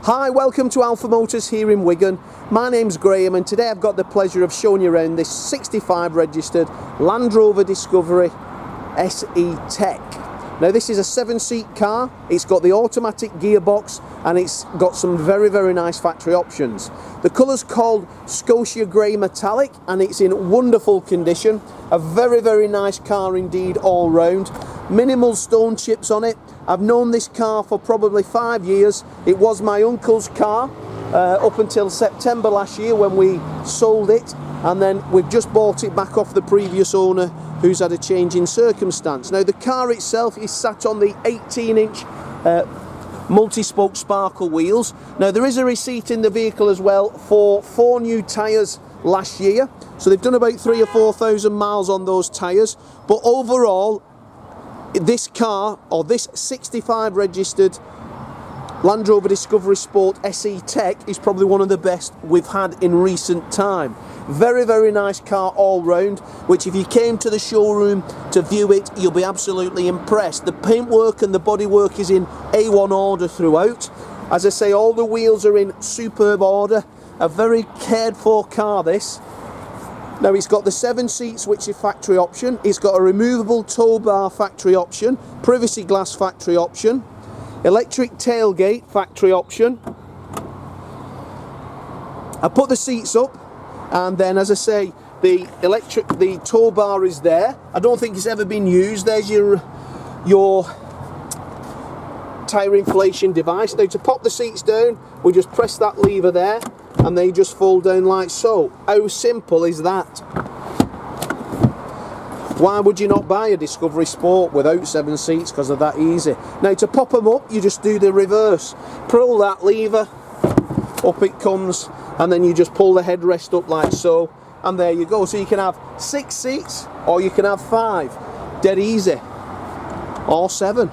Hi, welcome to Alpha Motors here in Wigan. My name's Graham and today I've got the pleasure of showing you around this 65 registered Land Rover Discovery SE Tech. Now this is a 7-seat car, it's got the automatic gearbox and it's got some very nice factory options. The colour's called Scotia Grey Metallic and it's in wonderful condition. A very nice car indeed all round. Minimal stone chips on it. I've known this car for probably 5 years. It was my uncle's car up until September last year when we sold it, and then we've just bought it back off the previous owner who's had a change in circumstance. Now the car itself is sat on the 18-inch multi-spoke sparkle wheels. Now there is a receipt in the vehicle as well for 4 new tyres last year, so they've done about 3,000 or 4,000 miles on those tyres, but overall this car, or this 65 registered Land Rover Discovery Sport SE Tech, is probably one of the best we've had in recent time. Very nice car all round, which if you came to the showroom to view it, you'll be absolutely impressed. The paintwork and the bodywork is in A1 order throughout. As I say, all the wheels are in superb order. A very cared for car this. Now it's got the 7 seats, which is factory option. It's got a removable Towbar factory option, privacy glass factory option, electric tailgate factory option. I put the seats up, and then as I say, the Towbar is there. I don't think it's ever been used. There's your tyre inflation device. Now to pop the seats down, we just press that lever there and they just fold down like so. How simple is that? Why would you not buy a Discovery Sport without 7 seats? Because they're that easy. Now to pop them up, you just do the reverse. Pull that lever, up it comes, and then you just pull the headrest up like so, and there you go. So you can have 6 seats or you can have 5. Dead easy. Or 7.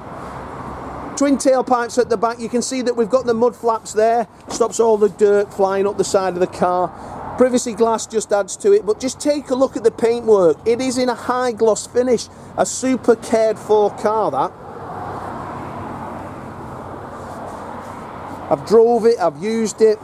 Twin tailpipes at the back. You can see that we've got the mud flaps there, stops all the dirt flying up the side of the car. Privacy glass just adds to it, but just take a look at the paintwork. It is in a high gloss finish. A super cared for car, that. I've drove it, I've used it.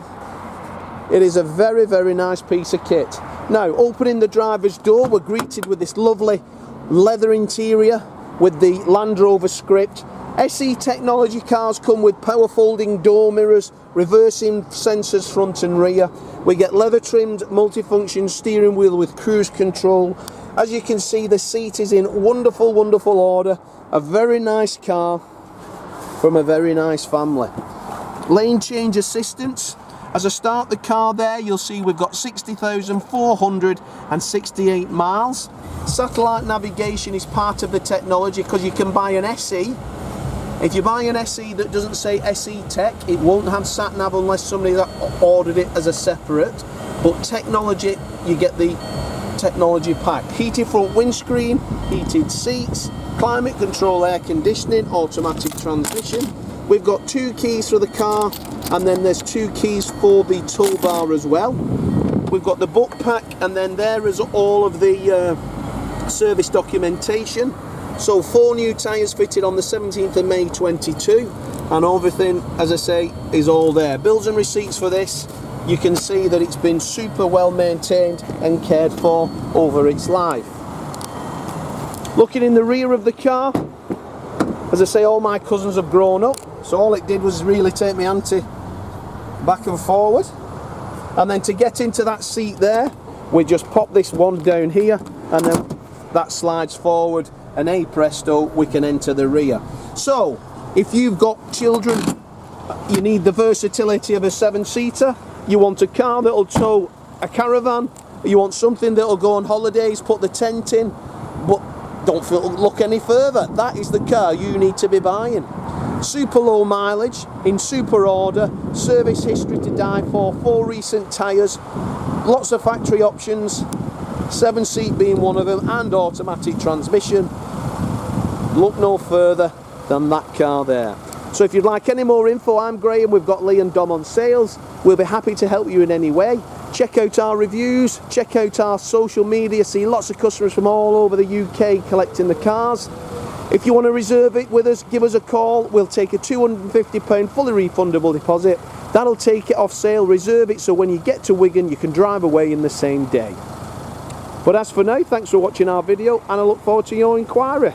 It is a very nice piece of kit. Now, opening the driver's door, we're greeted with this lovely leather interior with the Land Rover script. SE technology cars come with power folding door mirrors, reversing sensors front and rear. We get leather trimmed multifunction steering wheel with cruise control. As you can see, the seat is in wonderful order. A very nice car from a very nice family. Lane change assistance. As I start the car there, you'll see we've got 60,468 miles. Satellite navigation is part of the technology because you can buy an SE. If you buy an SE that doesn't say SE Tech, it won't have sat nav unless somebody that ordered it as a separate. But technology, you get the technology pack. Heated front windscreen, heated seats, climate control, air conditioning, automatic transmission. We've got 2 keys for the car, and then there's 2 keys for the Towbar as well. We've got the book pack, and then there is all of the service documentation. So 4 new tyres fitted on the 17th of May 22, and everything, as I say, is all there. Bills and receipts for this. You can see that it's been super well maintained and cared for over its life. Looking in the rear of the car, as I say, all my cousins have grown up, so all it did was really take my auntie back and forward. And then to get into that seat there, we just pop this one down here, and then that slides forward, and hey presto, we can enter the rear. So if you've got children, you need the versatility of a 7-seater, you want a car that'll tow a caravan, you want something that'll go on holidays, put the tent in, but don't look any further. That is the car you need to be buying. Super low mileage, in super order, service history to die for, 4 recent tyres, lots of factory options, 7-seat being one of them, and automatic transmission. Look no further than that car there. So if you'd like any more info, I'm Graham, we've got Lee and Dom on sales. We'll be happy to help you in any way. Check out our reviews, check out our social media, see lots of customers from all over the UK collecting the cars. If you want to reserve it with us, give us a call. We'll take a £250 fully refundable deposit That'll take it off sale, reserve it so when you get to Wigan you can drive away in the same day. But as for now, thanks for watching our video and I look forward to your inquiry.